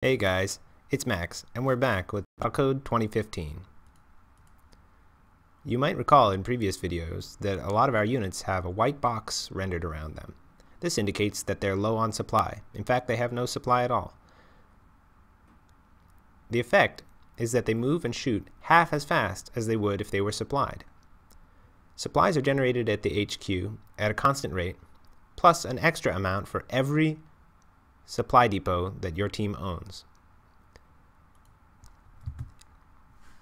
Hey guys, it's Max, and we're back with Battlecode 2015. You might recall in previous videos that a lot of our units have a white box rendered around them. This indicates that they're low on supply. In fact, they have no supply at all. The effect is that they move and shoot half as fast as they would if they were supplied. Supplies are generated at the HQ at a constant rate, plus an extra amount for every supply depot that your team owns.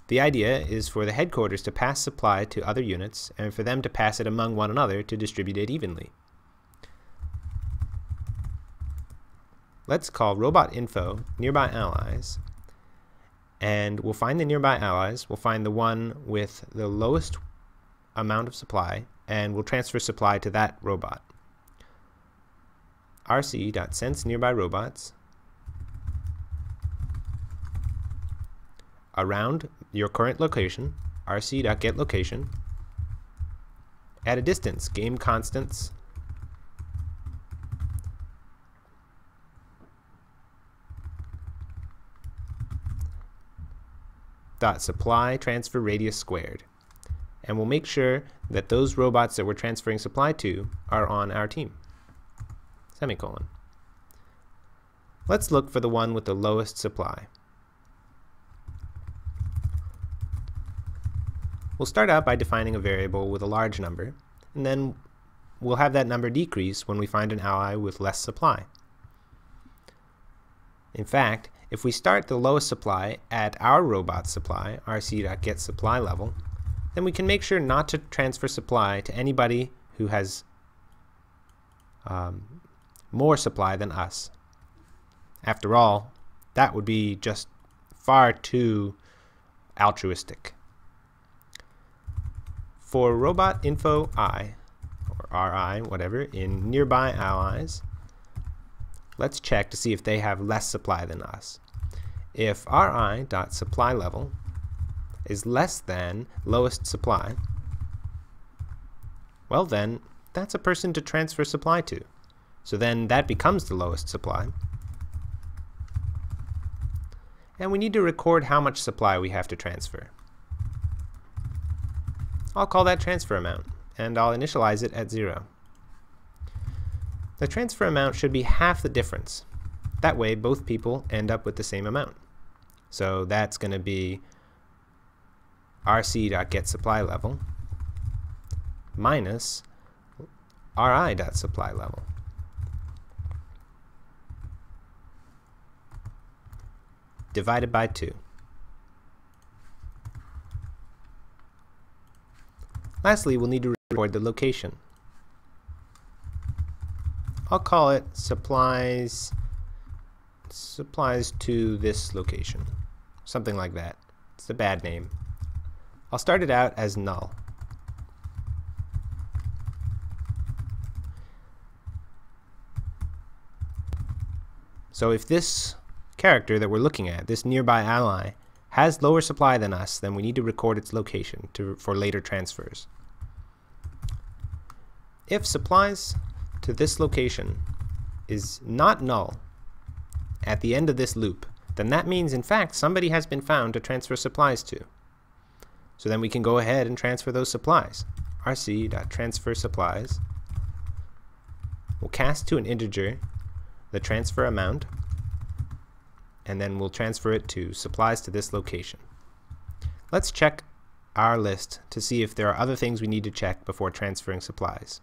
The idea is for the headquarters to pass supply to other units and for them to pass it among one another to distribute it evenly. Let's call robot info nearby allies, and we'll find the nearby allies. We'll find the one with the lowest amount of supply, and we'll transfer supply to that robot. rc.sense nearby robots around your current location, rc.get location, at a distance, game constants, dot supply transfer radius squared, and we'll make sure that those robots that we're transferring supply to are on our team. Semicolon. Let's look for the one with the lowest supply. We'll start out by defining a variable with a large number, and then we'll have that number decrease when we find an ally with less supply. In fact, if we start the lowest supply at our robot supply, rc.getSupply level, then we can make sure not to transfer supply to anybody who has more supply than us. After all, that would be just far too altruistic. For robot info I, or RI, whatever, in nearby allies, let's check to see if they have less supply than us. If ri.supply level is less than lowest supply, well then, that's a person to transfer supply to. So then that becomes the lowest supply. And we need to record how much supply we have to transfer. I'll call that transfer amount, and I'll initialize it at 0. The transfer amount should be half the difference. That way both people end up with the same amount. So that's going to be rc.getSupply level minus ri.supply level. Divided by 2. Lastly, we'll need to record the location. I'll call it supplies to this location. Something like that. It's a bad name. I'll start it out as null. So if this character that we're looking at, this nearby ally, has lower supply than us, then we need to record its location for later transfers. If supplies to this location is not null at the end of this loop, then that means in fact somebody has been found to transfer supplies to. So then we can go ahead and transfer those supplies. rc.transfer supplies. We'll cast to an integer the transfer amount, and then we'll transfer it to supplies to this location. Let's check our list to see if there are other things we need to check before transferring supplies.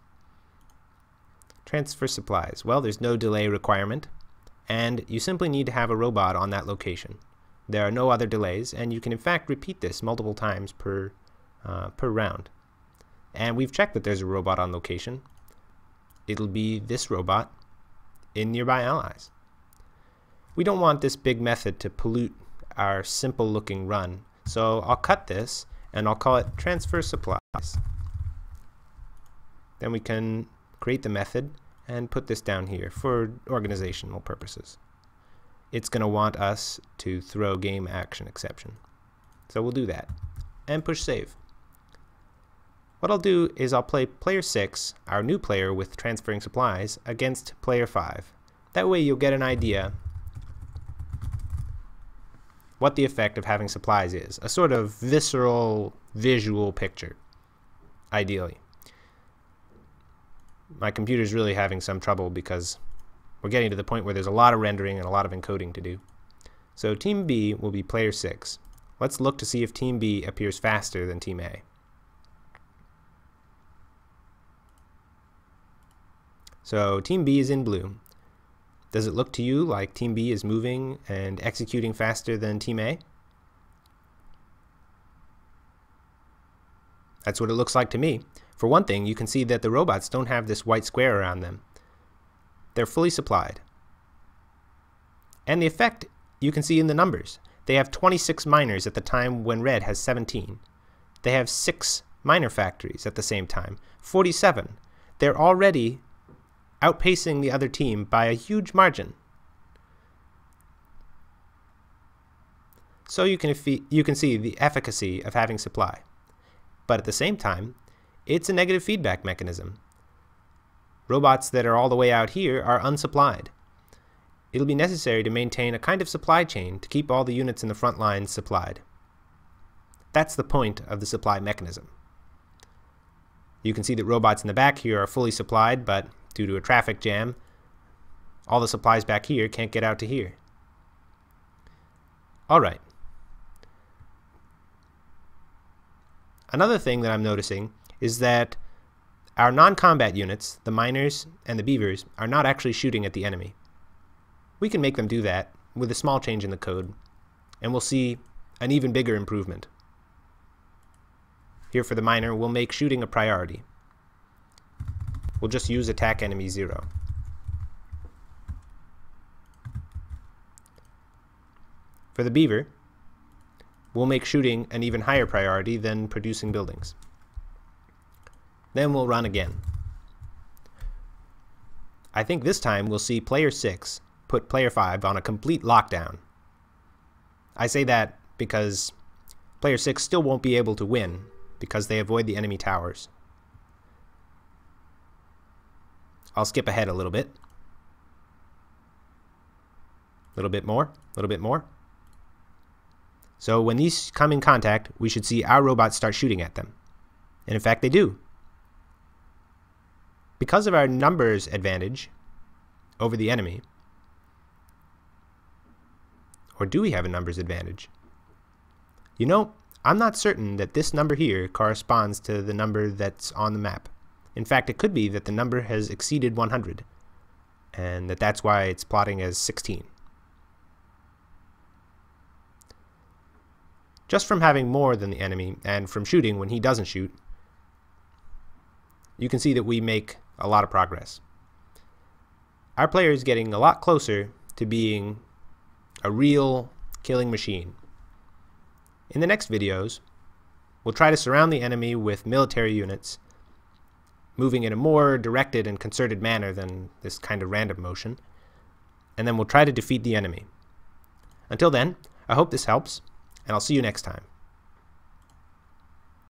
Transfer supplies. Well, there's no delay requirement, and you simply need to have a robot on that location. There are no other delays, and you can in fact repeat this multiple times per round. And we've checked that there's a robot on location. It'll be this robot in nearby allies. We don't want this big method to pollute our simple looking run, so I'll cut this and I'll call it transfer supplies. Then we can create the method and put this down here for organizational purposes. It's going to want us to throw game action exception. So we'll do that and push save. What I'll do is I'll play player 6, our new player with transferring supplies, against player 5. That way you'll get an idea what the effect of having supplies is. A sort of visceral, visual picture, ideally. My computer's really having some trouble because we're getting to the point where there's a lot of rendering and a lot of encoding to do. So Team B will be player 6. Let's look to see if Team B appears faster than Team A. So Team B is in blue. Does it look to you like Team B is moving and executing faster than Team A? That's what it looks like to me. For one thing, you can see that the robots don't have this white square around them. They're fully supplied. And the effect you can see in the numbers. They have 26 miners at the time when red has 17. They have 6 miner factories at the same time, 47. They're already outpacing the other team by a huge margin. So you can see the efficacy of having supply. But at the same time, it's a negative feedback mechanism. Robots that are all the way out here are unsupplied. It'll be necessary to maintain a kind of supply chain to keep all the units in the front lines supplied. That's the point of the supply mechanism. You can see that robots in the back here are fully supplied, but due to a traffic jam, all the supplies back here can't get out to here. Alright. Another thing that I'm noticing is that our non-combat units, the miners and the beavers, are not actually shooting at the enemy. We can make them do that with a small change in the code, and we'll see an even bigger improvement. Here for the miner, we'll make shooting a priority. We'll just use attack enemy 0. For the beaver, we'll make shooting an even higher priority than producing buildings. Then we'll run again. I think this time we'll see player 6 put player 5 on a complete lockdown. I say that because player 6 still won't be able to win because they avoid the enemy towers. I'll skip ahead a little bit. A little bit more, a little bit more. So when these come in contact, we should see our robots start shooting at them. And in fact, they do. Because of our numbers advantage over the enemy, or do we have a numbers advantage? You know, I'm not certain that this number here corresponds to the number that's on the map. In fact, it could be that the number has exceeded 100, and that's why it's plotting as 16. Just from having more than the enemy, and from shooting when he doesn't shoot, you can see that we make a lot of progress. Our player is getting a lot closer to being a real killing machine. In the next videos, we'll try to surround the enemy with military units, moving in a more directed and concerted manner than this kind of random motion, and then we'll try to defeat the enemy. Until then, I hope this helps, and I'll see you next time.